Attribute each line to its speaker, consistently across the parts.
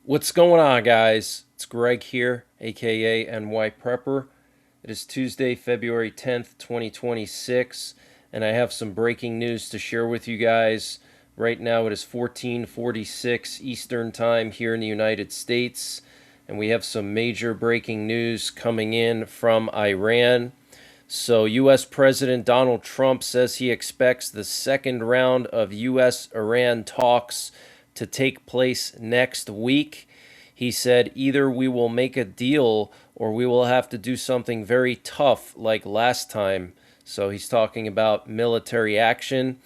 Speaker 1: What's going on, guys? It's Greg here, aka NYPrepper. It is Tuesday, February 10th, 2026, and I have some breaking news to share with you guys. Right now it is 14:46 Eastern Time here in the United States, and we have some major breaking news coming in from Iran. So, U.S. President Donald Trump says he expects the second round of U.S.-Iran talks to take place next week. He said either we will make a deal or we will have to do something very tough like last time. So he's talking about military action.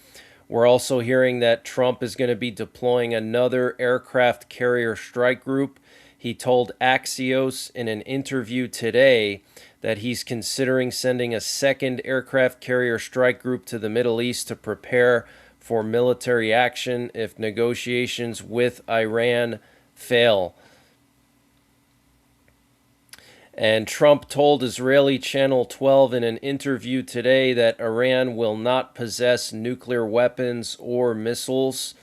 Speaker 1: We're also hearing that Trump is going to be deploying another aircraft carrier strike group. He told Axios in an interview today that he's considering sending a second aircraft carrier strike group to the Middle East to prepare for military action if negotiations with Iran fail. And Trump told Israeli Channel 12 in an interview today that Iran will not possess nuclear weapons or missiles.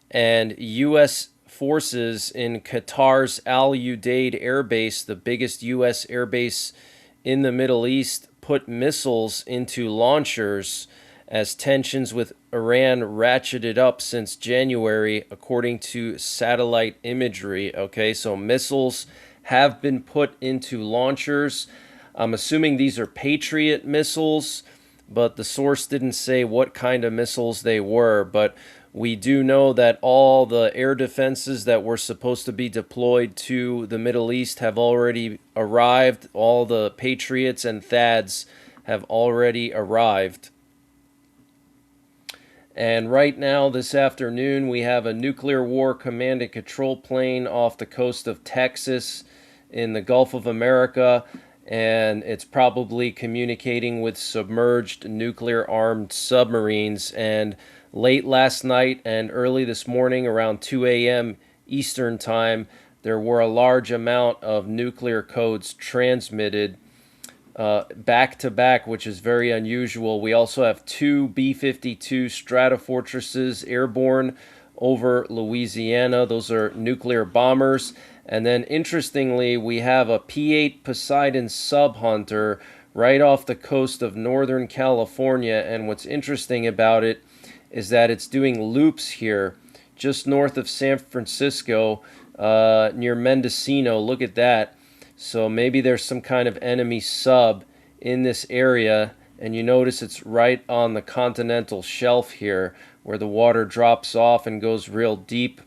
Speaker 1: And U.S. forces in Qatar's Al Udeid Air Base, the biggest U.S. air base in the Middle East, put missiles into launchers as tensions with Iran ratcheted up since January, according to satellite imagery. Okay, so missiles have been put into launchers. I'm assuming these are Patriot missiles, but the source didn't say what kind of missiles they were. But we do know that all the air defenses that were supposed to be deployed to the Middle East have already arrived. All the Patriots and THAADs have already arrived. And right now, this afternoon, we have a nuclear war command and control plane off the coast of Texas in the Gulf of America, and it's probably communicating with submerged nuclear-armed submarines. And late last night and early this morning, around 2 a.m. Eastern Time, there were a large amount of nuclear codes transmitted back to back, which is very unusual. We also have two B-52 Stratofortresses airborne over Louisiana. Those are nuclear bombers. And then, interestingly, we have a P-8 Poseidon Subhunter right off the coast of Northern California. And what's interesting about it is that it's doing loops here just north of San Francisco, near Mendocino. Look at that. So maybe there's some kind of enemy sub in this area, and you notice it's right on the continental shelf here where the water drops off and goes real deep.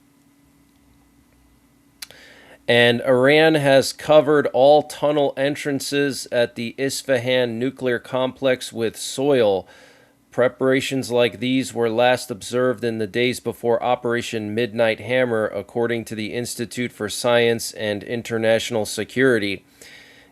Speaker 1: And Iran has covered all tunnel entrances at the Isfahan nuclear complex with soil. Preparations like these were last observed in the days before Operation Midnight Hammer, according to the Institute for Science and International Security.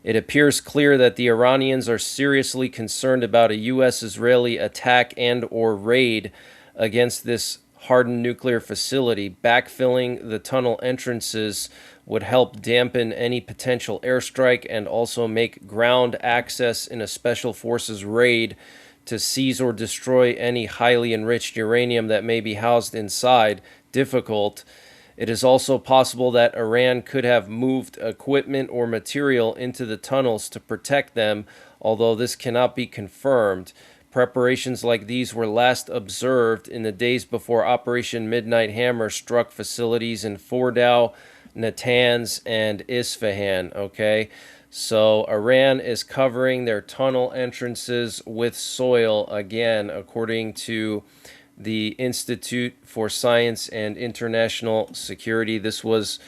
Speaker 1: It appears clear that the Iranians are seriously concerned about a U.S.-Israeli attack and/or raid against this hardened nuclear facility. Backfilling the tunnel entrances would help dampen any potential airstrike and also make ground access in a special forces raid to seize or destroy any highly enriched uranium that may be housed inside difficult. It is also possible that Iran could have moved equipment or material into the tunnels to protect them, although this cannot be confirmed. Preparations like these were last observed in the days before Operation Midnight Hammer struck facilities in Fordow, Natanz, and Isfahan. Okay, so Iran is covering their tunnel entrances with soil again, according to the Institute for Science and International Security. This was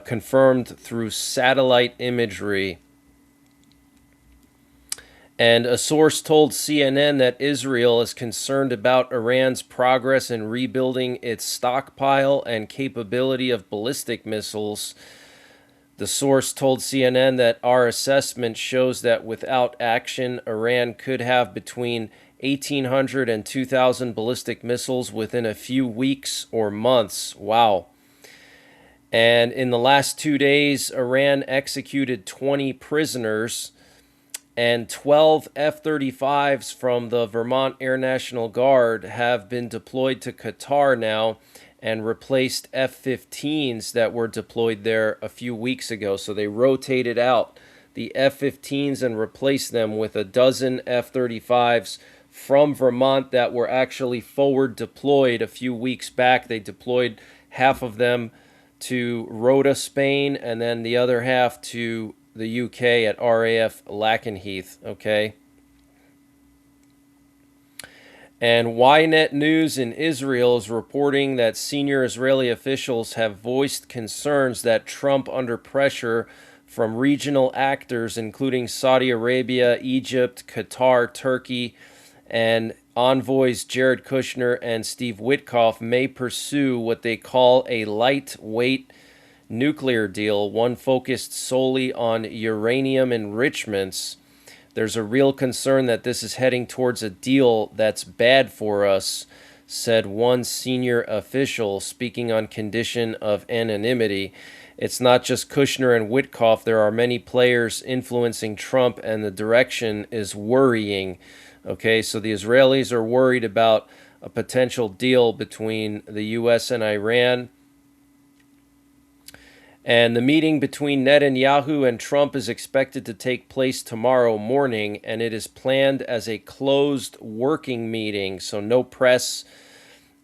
Speaker 1: confirmed through satellite imagery. And a source told CNN that Israel is concerned about Iran's progress in rebuilding its stockpile and capability of ballistic missiles. The source told CNN that our assessment shows that without action, Iran could have between 1,800 and 2,000 ballistic missiles within a few weeks or months. Wow. And in the last 2 days, Iran executed 20 prisoners, and 12 F-35s from the Vermont Air National Guard have been deployed to Qatar now, and replaced F-15s that were deployed there a few weeks ago. So they rotated out the F-15s and replaced them with a dozen F-35s from Vermont that were actually forward deployed a few weeks back. They deployed half of them to Rota, Spain, and then the other half to the UK at RAF Lakenheath, okay? And Ynet News in Israel is reporting that senior Israeli officials have voiced concerns that Trump, under pressure from regional actors, including Saudi Arabia, Egypt, Qatar, Turkey, and envoys Jared Kushner and Steve Witkoff, may pursue what they call a lightweight nuclear deal, one focused solely on uranium enrichments. There's a real concern that this is heading towards a deal that's bad for us, said one senior official, speaking on condition of anonymity. It's not just Kushner and Witkoff. There are many players influencing Trump, and the direction is worrying. Okay, so the Israelis are worried about a potential deal between the U.S. and Iran. And the meeting between Netanyahu and Trump is expected to take place tomorrow morning, and it is planned as a closed working meeting, so no press.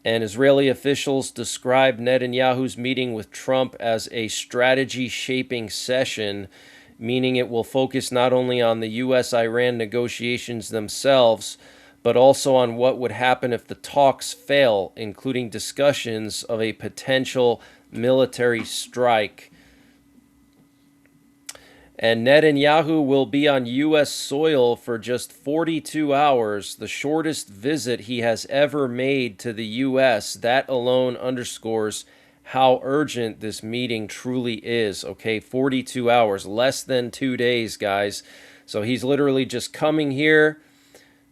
Speaker 1: And Israeli officials describe Netanyahu's meeting with Trump as a strategy-shaping session, meaning it will focus not only on the U.S.-Iran negotiations themselves, but also on what would happen if the talks fail, including discussions of a potential military strike. And Netanyahu will be on U.S. soil for just 42 hours, the shortest visit he has ever made to the U.S. That alone underscores how urgent this meeting truly is. Okay, 42 hours, less than 2 days, guys. So he's literally just coming here,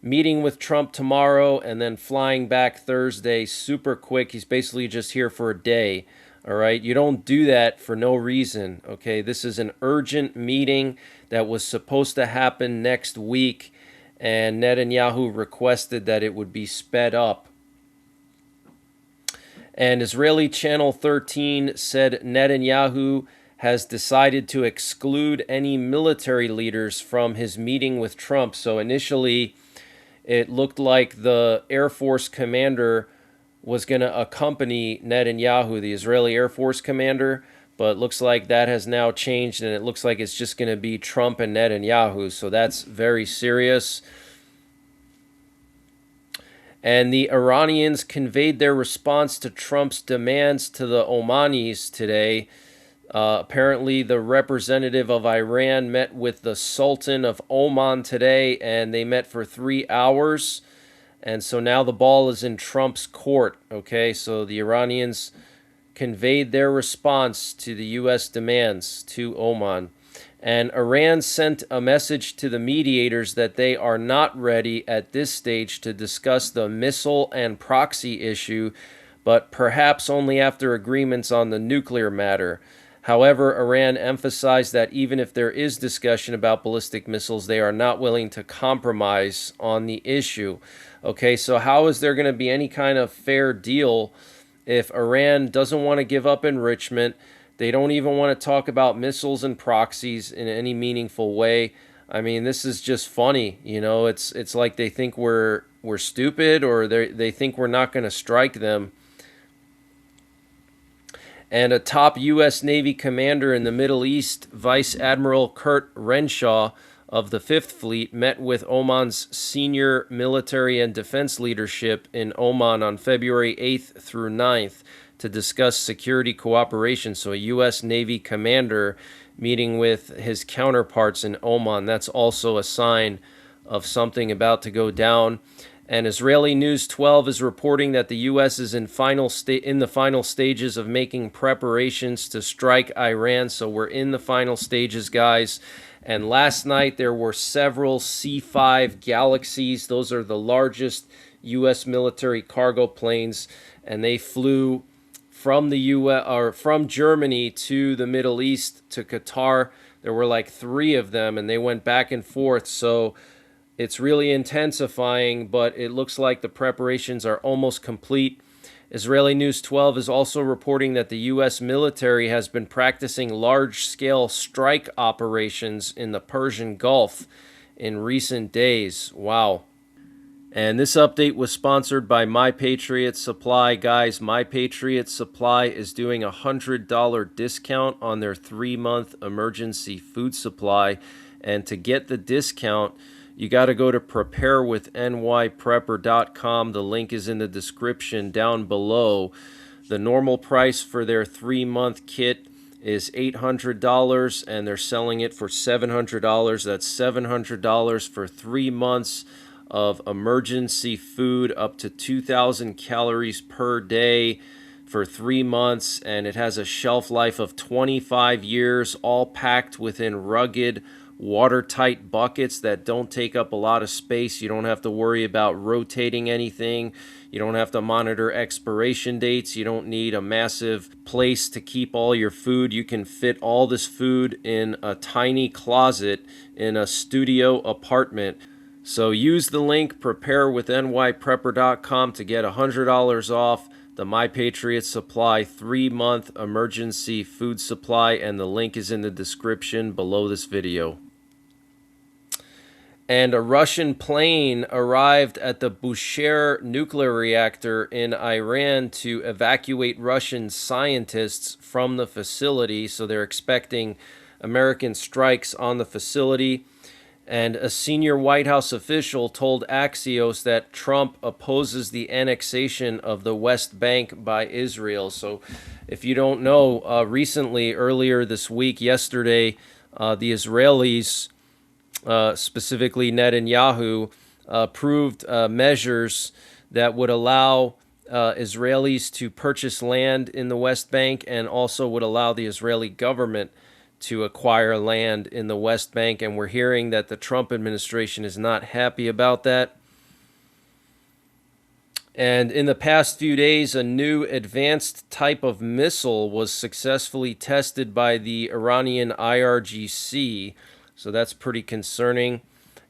Speaker 1: meeting with Trump tomorrow, and then flying back Thursday super quick. He's basically just here for a day. All right, you don't do that for no reason. Okay, this is an urgent meeting that was supposed to happen next week, and Netanyahu requested that it would be sped up. And Israeli Channel 13 said Netanyahu has decided to exclude any military leaders from his meeting with Trump. So initially, it looked like the Air Force commander was going to accompany Netanyahu, the Israeli Air Force commander, but looks like that has now changed, and it looks like it's just going to be Trump and Netanyahu, so that's very serious. And the Iranians conveyed their response to Trump's demands to the Omanis today. Apparently, the representative of Iran met with the Sultan of Oman today, and they met for 3 hours. And so now the ball is in Trump's court, okay? So the Iranians conveyed their response to the U.S. demands to Oman. And Iran sent a message to the mediators that they are not ready at this stage to discuss the missile and proxy issue, but perhaps only after agreements on the nuclear matter. However, Iran emphasized that even if there is discussion about ballistic missiles, they are not willing to compromise on the issue. Okay, so how is there going to be any kind of fair deal if Iran doesn't want to give up enrichment? They don't even want to talk about missiles and proxies in any meaningful way. I mean, this is just funny. You know, it's like they think we're stupid, or they think we're not going to strike them. And a top U.S. Navy commander in the Middle East, Vice Admiral Kurt Renshaw of the Fifth Fleet, met with Oman's senior military and defense leadership in Oman on February 8th through 9th to discuss security cooperation. So a U.S. Navy commander meeting with his counterparts in Oman. That's also a sign of something about to go down. And Israeli News 12 is reporting that the U.S. is in the final stages of making preparations to strike Iran. So we're in the final stages, guys. And last night there were several C-5 Galaxies. Those are the largest U.S. military cargo planes, and they flew from the U.S. or from Germany to the Middle East to Qatar. There were like 3 of them, and they went back and forth. So it's really intensifying, but it looks like the preparations are almost complete. Israeli News 12 is also reporting that the U.S. military has been practicing large-scale strike operations in the Persian Gulf in recent days. Wow. And this update was sponsored by NYPrepper Supply. Guys, NYPrepper Supply is doing a $100 discount on their 3-month emergency food supply. And to get the discount, you got to go to preparewithnyprepper.com. The link is in the description down below. The normal price for their 3-month kit is $800, and they're selling it for $700. That's $700 for 3 months of emergency food, up to 2,000 calories per day for 3 months, and it has a shelf life of 25 years, all packed within rugged, watertight buckets that don't take up a lot of space. You don't have to worry about rotating anything. You don't have to monitor expiration dates. You don't need a massive place to keep all your food. You can fit all this food in a tiny closet in a studio apartment. So use the link preparewithnyprepper.com to get $100 off the NYPrepper Supply 3-month emergency food supply, and the link is in the description below this video. And a Russian plane arrived at the Bushehr nuclear reactor in Iran to evacuate Russian scientists from the facility. So they're expecting American strikes on the facility. And a senior White House official told Axios that Trump opposes the annexation of the West Bank by Israel. So if you don't know, earlier this week, yesterday, the Israelis, specifically Netanyahu, approved measures that would allow Israelis to purchase land in the West Bank, and also would allow the Israeli government to acquire land in the West Bank. And we're hearing that the Trump administration is not happy about that. And in the past few days, a new advanced type of missile was successfully tested by the Iranian IRGC. So that's pretty concerning.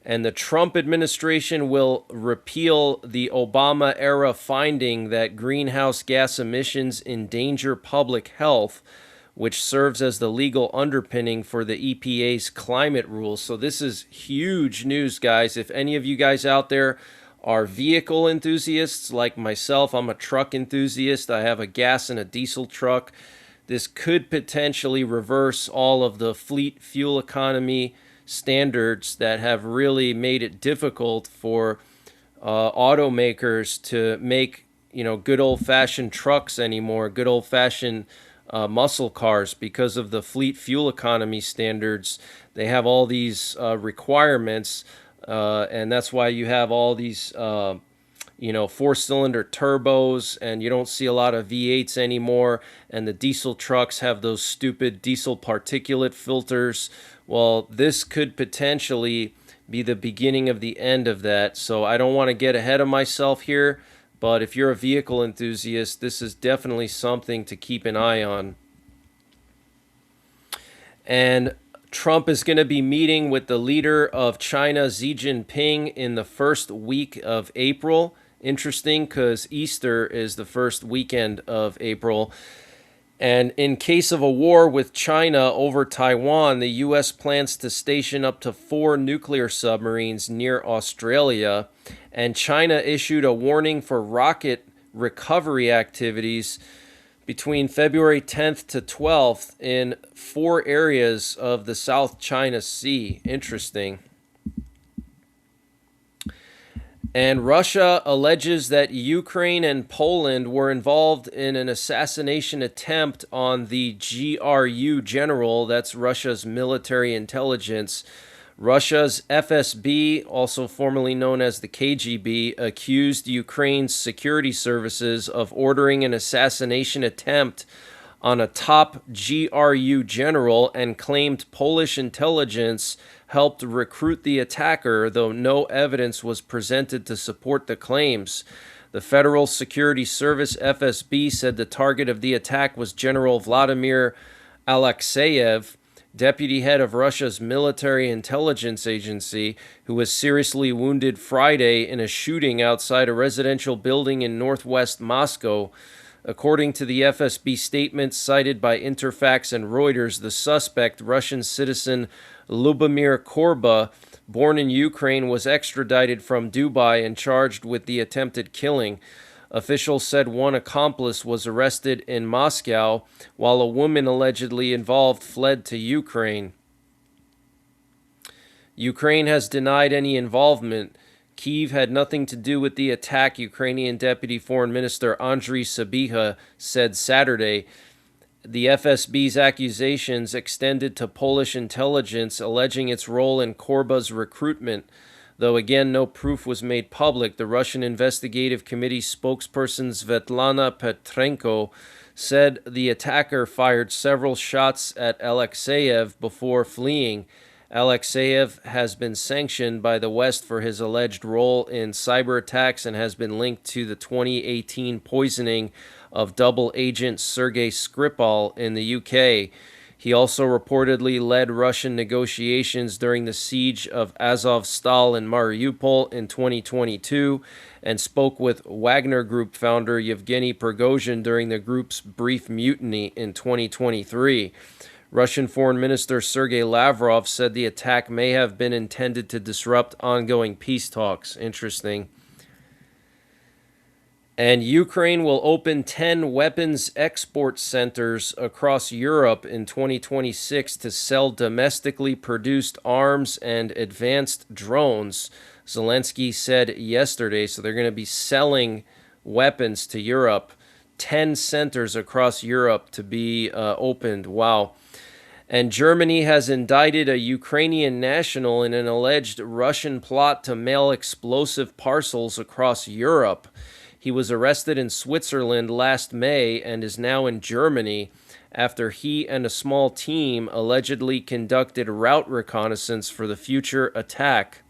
Speaker 1: And the Trump administration will repeal the Obama-era finding that greenhouse gas emissions endanger public health, which serves as the legal underpinning for the EPA's climate rules. So this is huge news, guys. If any of you guys out there are vehicle enthusiasts like myself, I'm a truck enthusiast. I have a gas and a diesel truck. This could potentially reverse all of the fleet fuel economy standards that have really made it difficult for automakers to make, good old-fashioned trucks anymore, good old-fashioned muscle cars, because of the fleet fuel economy standards. They have all these requirements, and that's why you have all these four-cylinder turbos, and you don't see a lot of V8s anymore, and the diesel trucks have those stupid diesel particulate filters. Well, this could potentially be the beginning of the end of that. So I don't want to get ahead of myself here, but if you're a vehicle enthusiast, this is definitely something to keep an eye on. And Trump is going to be meeting with the leader of China, Xi Jinping, in the first week of April. Interesting, because Easter is the first weekend of April. And in case of a war with China over Taiwan, the U.S. plans to station up to 4 nuclear submarines near Australia. And China issued a warning for rocket recovery activities between February 10th to 12th in 4 areas of the South China Sea. Interesting. And Russia alleges that Ukraine and Poland were involved in an assassination attempt on the GRU general. That's Russia's military intelligence. Russia's FSB, also formerly known as the KGB, accused Ukraine's security services of ordering an assassination attempt on a top GRU general, and claimed Polish intelligence helped recruit the attacker, though no evidence was presented to support the claims. The Federal Security Service, FSB, said the target of the attack was General Vladimir Alexeyev, deputy head of Russia's military intelligence agency, who was seriously wounded Friday in a shooting outside a residential building in northwest Moscow. According to the FSB statement cited by Interfax and Reuters, the suspect, Russian citizen Lubomir Korba, born in Ukraine, was extradited from Dubai and charged with the attempted killing. Officials said one accomplice was arrested in Moscow, while a woman allegedly involved fled to Ukraine. Ukraine has denied any involvement. Kyiv had nothing to do with the attack, Ukrainian Deputy Foreign Minister Andriy Sybiha said Saturday. The FSB's accusations extended to Polish intelligence, alleging its role in Korba's recruitment. Though again no proof was made public, the Russian Investigative Committee spokesperson Svetlana Petrenko said the attacker fired several shots at Alexeyev before fleeing. Alexeyev has been sanctioned by the West for his alleged role in cyber attacks and has been linked to the 2018 poisoning of double agent Sergei Skripal in the UK. He also reportedly led Russian negotiations during the siege of Azovstal in Mariupol in 2022 and spoke with Wagner Group founder Yevgeny Prigozhin during the group's brief mutiny in 2023. Russian Foreign Minister Sergei Lavrov said the attack may have been intended to disrupt ongoing peace talks. Interesting. And Ukraine will open 10 weapons export centers across Europe in 2026 to sell domestically produced arms and advanced drones, Zelensky said yesterday. So they're going to be selling weapons to Europe. 10 centers across Europe to be opened. Wow. And Germany has indicted a Ukrainian national in an alleged Russian plot to mail explosive parcels across Europe. He was arrested in Switzerland last May and is now in Germany after he and a small team allegedly conducted route reconnaissance for the future attack.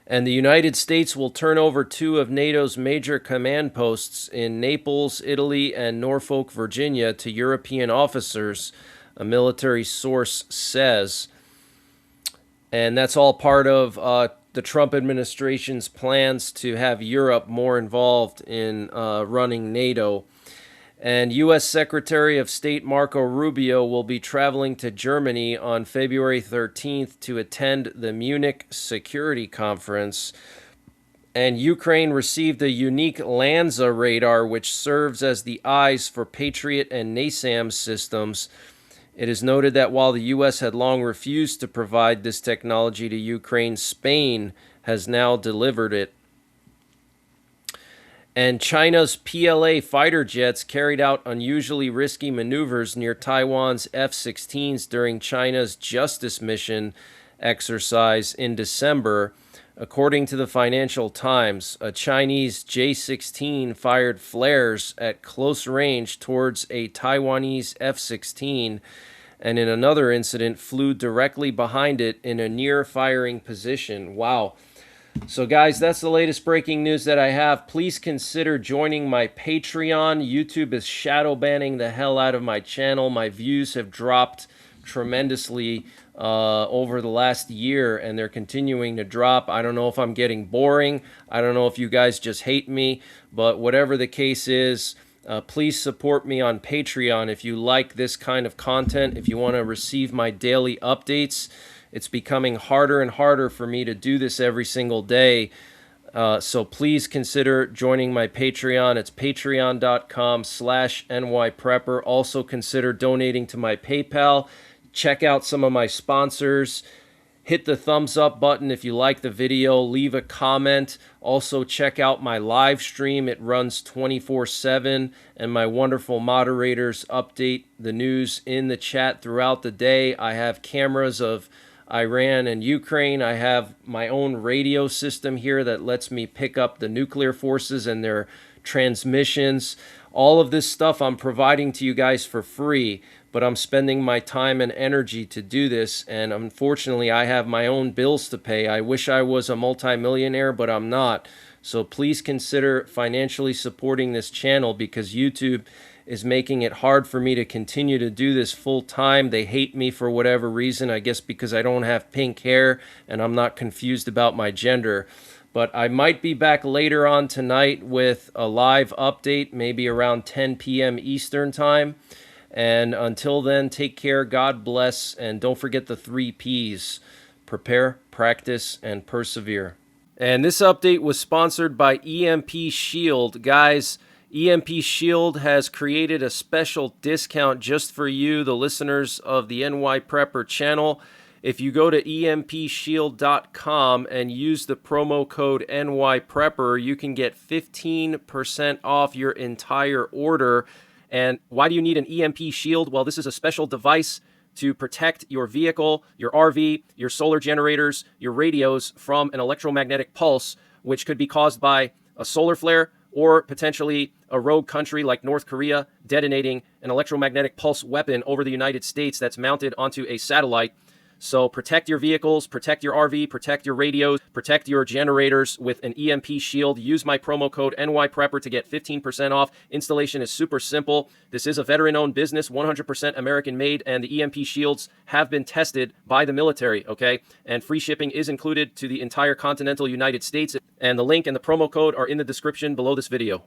Speaker 1: And the United States will turn over 2 of NATO's major command posts in Naples, Italy, and Norfolk, Virginia to European officers, a military source says. And that's all part of the Trump administration's plans to have Europe more involved in running NATO. And U.S. Secretary of State Marco Rubio will be traveling to Germany on February 13th to attend the Munich Security Conference. And Ukraine received a unique Lanza radar, which serves as the eyes for Patriot and NASAMS systems. It is noted that while the U.S. had long refused to provide this technology to Ukraine, Spain has now delivered it. And China's PLA fighter jets carried out unusually risky maneuvers near Taiwan's F-16s during China's Justice Mission exercise in December. According to the Financial Times, a Chinese J-16 fired flares at close range towards a Taiwanese F-16, and in another incident flew directly behind it in a near-firing position. Wow. So guys, that's the latest breaking news that I have. Please consider joining my Patreon. YouTube is shadow banning the hell out of my channel. My views have dropped tremendously over the last year, and they're continuing to drop. I don't know if I'm getting boring. I don't know if you guys just hate me, but whatever the case is, please support me on Patreon if you like this kind of content, if you want to receive my daily updates. It's becoming harder and harder for me to do this every single day. So please consider joining my Patreon. It's patreon.com/NYPrepper. Also consider donating to my PayPal. Check out some of my sponsors. Hit the thumbs up button if you like the video. Leave a comment. Also check out my live stream. It runs 24/7, and my wonderful moderators update the news in the chat throughout the day. I have cameras of Iran and Ukraine. I have my own radio system here that lets me pick up the nuclear forces and their transmissions. All of this stuff I'm providing to you guys for free, but I'm spending my time and energy to do this, and unfortunately I have my own bills to pay. I wish I was a multimillionaire, but I'm not. So please consider financially supporting this channel, because YouTube is making it hard for me to continue to do this full time. They hate me for whatever reason, I guess because I don't have pink hair and I'm not confused about my gender. But I might be back later on tonight with a live update, maybe around 10 p.m. Eastern time. And until then, take care, God bless, and don't forget the 3 Ps: prepare, practice, and persevere. And this update was sponsored by EMP Shield. Guys, EMP Shield has created a special discount just for you, the listeners of the NYPrepper channel. If you go to empshield.com and use the promo code NYPrepper, you can get 15% off your entire order. And why do you need an EMP Shield? Well, this is a special device to protect your vehicle, your RV, your solar generators, your radios from an electromagnetic pulse, which could be caused by a solar flare or potentially a rogue country like North Korea detonating an electromagnetic pulse weapon over the United States that's mounted onto a satellite. So protect your vehicles, protect your RV, protect your radios, protect your generators with an EMP Shield. Use my promo code NYPrepper to get 15% off. Installation is super simple. This is a veteran-owned business, 100% American-made, and the EMP Shields have been tested by the military, okay? And free shipping is included to the entire continental United States. And the link and the promo code are in the description below this video.